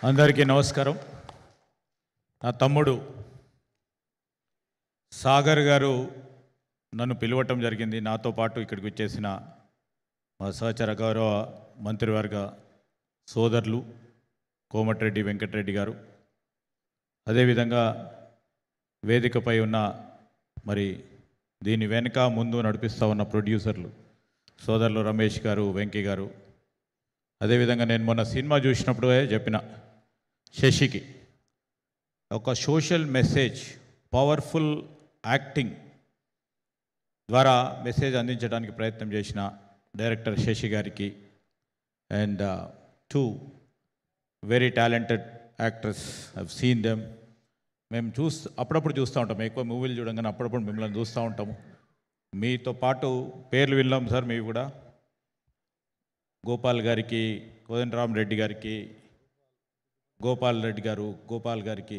అందరికీ నమస్కారం. నా తమ్ముడు సాగర్ గారు నన్ను పిలవటం జరిగింది. నాతో పాటు ఇక్కడికి వచ్చేసిన మా సహచర గౌరవ మంత్రివర్గ సోదరులు కోమటిరెడ్డి వెంకటరెడ్డి గారు, అదేవిధంగా వేదికపై ఉన్న మరి దీని వెనుక ముందు నడిపిస్తూ ఉన్న ప్రొడ్యూసర్లు సోదరులు రమేష్ గారు, వెంకీ గారు, అదేవిధంగా నేను మొన్న సినిమా చూసినప్పుడు చెప్పిన శశికి ఒక సోషల్ మెసేజ్, పవర్ఫుల్ యాక్టింగ్ ద్వారా మెసేజ్ అందించడానికి ప్రయత్నం చేసిన డైరెక్టర్ శశి గారికి and two very talented actors, I've seen them. మేము అప్పుడప్పుడు చూస్తూ ఉంటాము, ఎక్కువ మూవీలు చూడంగానే అప్పుడప్పుడు మిమ్మల్ని చూస్తూ ఉంటాము. మీతో పాటు పేర్లు విన్నాం సార్. మీవి కూడా గోపాల్ గారికి, కోదండరామరెడ్డి గారికి, గోపాల్ గారికి,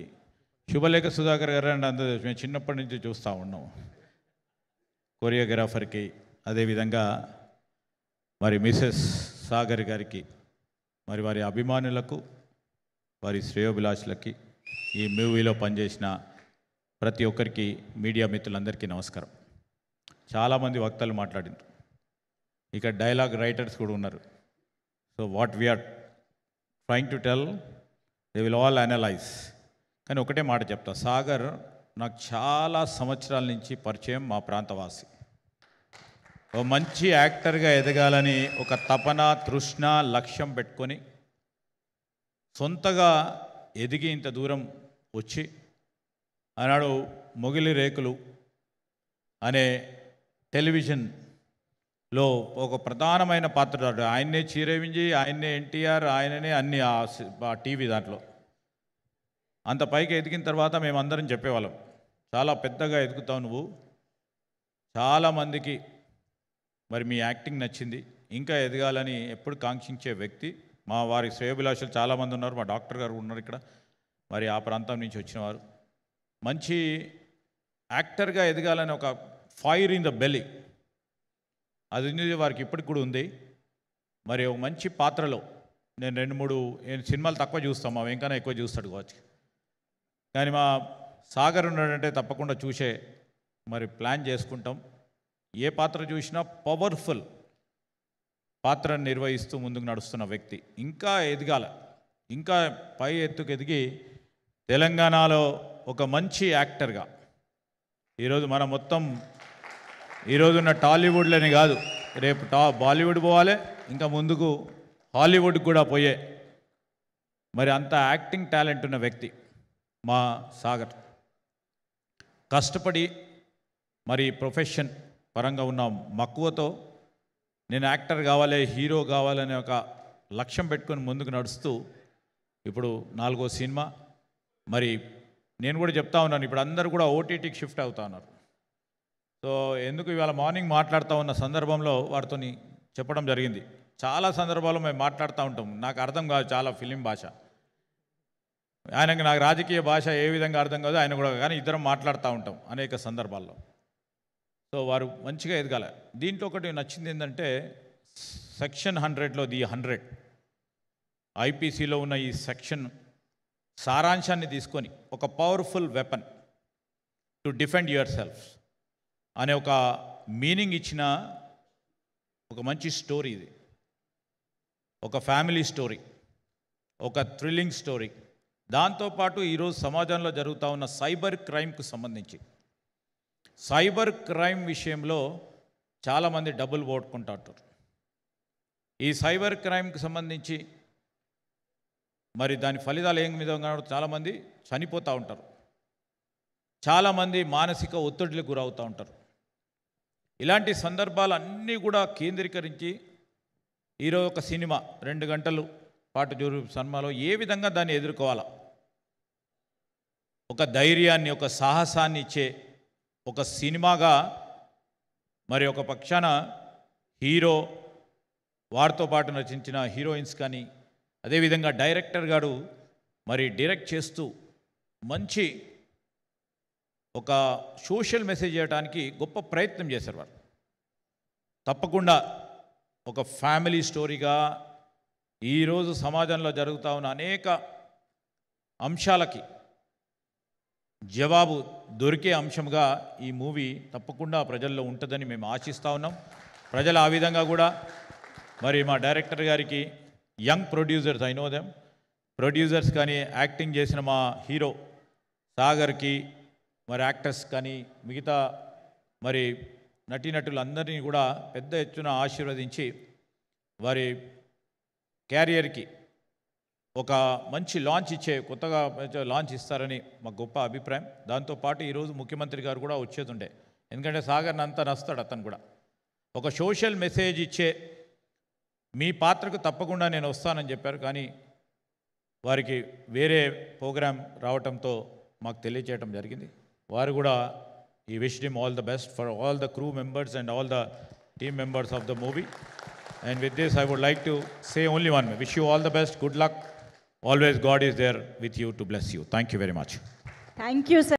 శుభలేఖ సుధాకర్ గారు అండ్ అందరూ మేము చిన్నప్పటి నుంచి చూస్తూ ఉన్నాం. కొరియోగ్రాఫర్కి, అదేవిధంగా మరి మిసెస్ సాగర్ గారికి, మరి వారి అభిమానులకు, వారి శ్రేయోభిలాషులకి, ఈ మూవీలో పనిచేసిన ప్రతి ఒక్కరికి, మీడియా మిత్రులందరికీ నమస్కారం. చాలామంది వక్తలు మాట్లాడినారు, ఇక డైలాగ్ రైటర్స్ కూడా ఉన్నారు. So what we are trying to tell they will all analyse. కానీ ఒకటే మాట చెప్తా, సాగర్ నాకు చాలా సంవత్సరాల నుంచి పరిచయం, మా ప్రాంతవాసి. ఓ మంచి యాక్టర్గా ఎదగాలని ఒక తపన, తృష్ణ, లక్ష్యం పెట్టుకొని సొంతగా ఎదిగి ఇంత దూరం వచ్చి ఆనాడు మొగిలి రేకులు అనే టెలివిజన్లో ఒక ప్రధానమైన పాత్ర, ఆయన్నే చిరంజీవి, ఆయన్నే ఎన్టీఆర్, ఆయననే అన్ని ఆ టీవీ దాంట్లో అంత పైకి ఎదిగిన తర్వాత మేమందరం చెప్పేవాళ్ళం, చాలా పెద్దగా ఎదుగుతావు నువ్వు, చాలామందికి మరి మీ యాక్టింగ్ నచ్చింది, ఇంకా ఎదగాలని ఎప్పుడు కాంక్షించే వ్యక్తి. మా వారి శ్రేయోభిలాషులు చాలామంది ఉన్నారు, మా డాక్టర్ గారు ఉన్నారు ఇక్కడ, మరి ఆ ప్రాంతం నుంచి వచ్చినవారు. మంచి యాక్టర్గా ఎదగాలని ఒక ఫైర్ ఇన్ ద బెల్లీ అది ఉంది వారికి, ఇప్పటికి కూడా ఉంది. మరి ఒక మంచి పాత్రలో నేను 2-3 సినిమాలు తక్కువ చూస్తాం, మా వెంకన్న ఎక్కువ చూస్తాడు కావచ్చు, కానీ మా సాగర్ ఉన్నాడంటే తప్పకుండా చూసే మరి ప్లాన్ చేసుకుంటాం. ఏ పాత్ర చూసినా పవర్ఫుల్ పాత్రను నిర్వహిస్తూ ముందుకు నడుస్తున్న వ్యక్తి, ఇంకా ఎదగాల, ఇంకా పై ఎత్తుకు ఎదిగి తెలంగాణలో ఒక మంచి యాక్టర్గా, ఈరోజు మనం మొత్తం ఈరోజున్న టాలీవుడ్లోనే కాదు, రేపు బాలీవుడ్ పోవాలి, ఇంకా ముందుకు హాలీవుడ్కి కూడా పోయే మరి అంత యాక్టింగ్ టాలెంట్ ఉన్న వ్యక్తి మా సాగర్. కష్టపడి మరి ప్రొఫెషన్ పరంగా ఉన్న మక్కువతో నేను యాక్టర్ కావాలి, హీరో కావాలనే ఒక లక్ష్యం పెట్టుకొని ముందుకు నడుస్తూ ఇప్పుడు 4వ సినిమా. మరి నేను కూడా చెప్తా ఉన్నాను, ఇప్పుడు అందరూ కూడా ఓటీటీకి షిఫ్ట్ అవుతా ఉన్నారు. సో ఎందుకు ఇవాళ మార్నింగ్ మాట్లాడుతూ ఉన్న సందర్భంలో వారితో చెప్పడం జరిగింది, చాలా సందర్భాల్లో మేము మాట్లాడుతూ ఉంటాం, నాకు అర్థం కాదు చాలా ఫిలిం భాష, ఆయనకు నాకు రాజకీయ భాష ఏ విధంగా అర్థం కాదు, ఆయన కూడా, కానీ ఇద్దరం మాట్లాడుతూ ఉంటాం అనేక సందర్భాల్లో. సో వారు మంచిగా ఎదగాల. దీంట్లో ఒకటి నచ్చింది ఏంటంటే సెక్షన్ 100లో ది 100 ఐపీసీలో ఉన్న ఈ సెక్షన్ సారాంశాన్ని తీసుకొని ఒక powerful weapon to defend your self అనే ఒక మీనింగ్ ఇచ్చిన ఒక మంచి స్టోరీ ఇది. ఒక ఫ్యామిలీ స్టోరీ, ఒక థ్రిల్లింగ్ స్టోరీ. దాంతోపాటు ఈరోజు సమాజంలో జరుగుతూ ఉన్న సైబర్ క్రైమ్కు సంబంధించి, సైబర్ క్రైమ్ విషయంలో చాలామంది డబ్బులు పోగొట్టుకుంటారు. ఈ సైబర్ క్రైమ్కి సంబంధించి మరి దాని ఫలితాలు ఏం విధంగా చాలామంది చనిపోతూ ఉంటారు, చాలామంది మానసిక ఒత్తిడికి గురవుతూ ఉంటారు. ఇలాంటి సందర్భాలన్నీ కూడా కేంద్రీకరించి ఈరోజు ఒక సినిమా 2 గంటలు పాటు సినిమాలో ఏ విధంగా దాన్ని ఎదుర్కోవాలా, ఒక ధైర్యాన్ని, ఒక సాహసాన్ని ఇచ్చే ఒక సినిమాగా మరి ఒక పక్షాన హీరో, వారితో పాటు నటించిన హీరోయిన్స్ కానీ, అదేవిధంగా డైరెక్టర్ గారు మరి డైరెక్ట్ చేస్తూ మంచి ఒక సోషల్ మెసేజ్ చేయడానికి గొప్ప ప్రయత్నం చేశారు వారు. తప్పకుండా ఒక ఫ్యామిలీ స్టోరీగా ఈరోజు సమాజంలో జరుగుతూ ఉన్న అనేక అంశాలకి జవాబు దొరికే అంశంగా ఈ మూవీ తప్పకుండా ప్రజల్లో ఉంటుందని మేము ఆశిస్తూ ఉన్నాం. ప్రజలు ఆ విధంగా కూడా మరి మా డైరెక్టర్ గారికి young producers I know them producers కానీ యాక్టింగ్ చేసిన మా హీరో సాగర్కి మరి యాక్టర్స్ కానీ మిగతా మరి నటీనటులందరినీ కూడా పెద్ద ఎత్తున ఆశీర్వదించి వారి క్యారియర్కి ఒక మంచి లాంచ్ కొత్తగా లాంచ్ ఇస్తారని మాకు గొప్ప అభిప్రాయం. దాంతోపాటు ఈరోజు ముఖ్యమంత్రి గారు కూడా వచ్చేది ఉండే, ఎందుకంటే సాగర్ని అంతా నస్తాడు అతను కూడా. ఒక సోషల్ మెసేజ్ ఇచ్చే మీ పాత్రకు తప్పకుండా నేను వస్తానని చెప్పారు, కానీ వారికి వేరే ప్రోగ్రాం రావడంతో మాకు తెలియచేయడం జరిగింది. వారు కూడా ఈ wished him all the best for all the crew members and all the team members of the movie. And with this, I would like to say only one. Wish you all the best. Good luck. Always God is there with you to bless you. Thank you very much. Thank you, sir.